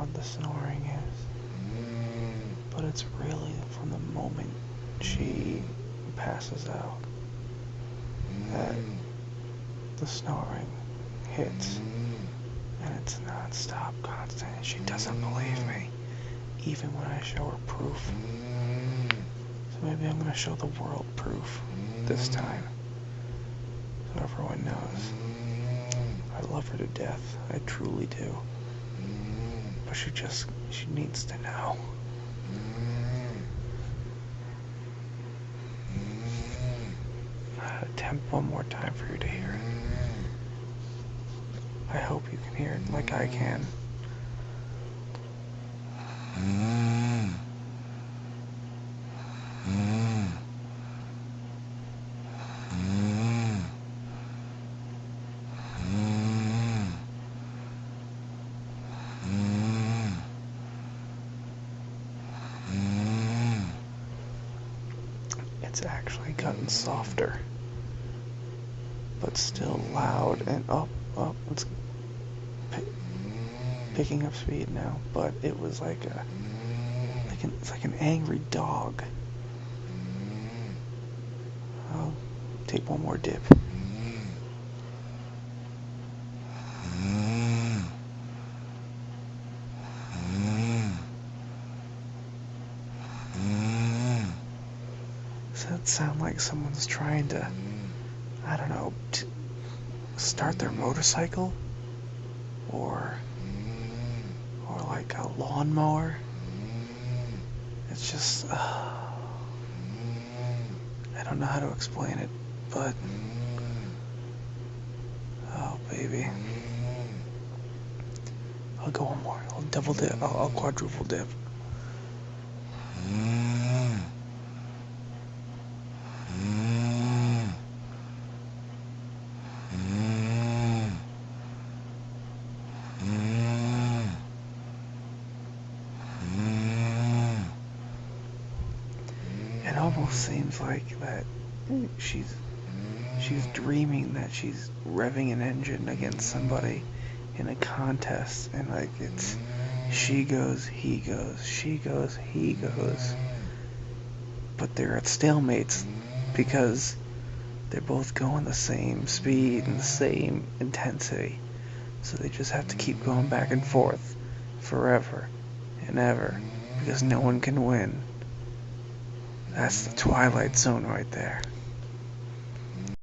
loud the snoring is, but it's really from the moment she passes out that the snoring hits, and it's non-stop, constant. She doesn't believe me, even when I show her proof. So maybe I'm gonna show the world proof this time, so everyone knows. I love her to death, I truly do. But she needs to know. I'll attempt one more time for you to hear it. I hope you can hear it like I can. It's actually gotten softer, but still loud and up. It's picking up speed now, but it was it's like an angry dog. I'll take one more dip. Does that sound like someone's trying to, I don't know, start their motorcycle? Or like a lawnmower? It's just, I don't know how to explain it, but, oh baby. I'll go one more. I'll double dip. I'll quadruple dip. It almost seems like that she's dreaming that she's revving an engine against somebody in a contest, and like it's she goes, he goes, she goes, he goes, but they're at stalemates because they're both going the same speed and the same intensity, so they just have to keep going back and forth forever and ever because no one can win. That's the Twilight Zone right there.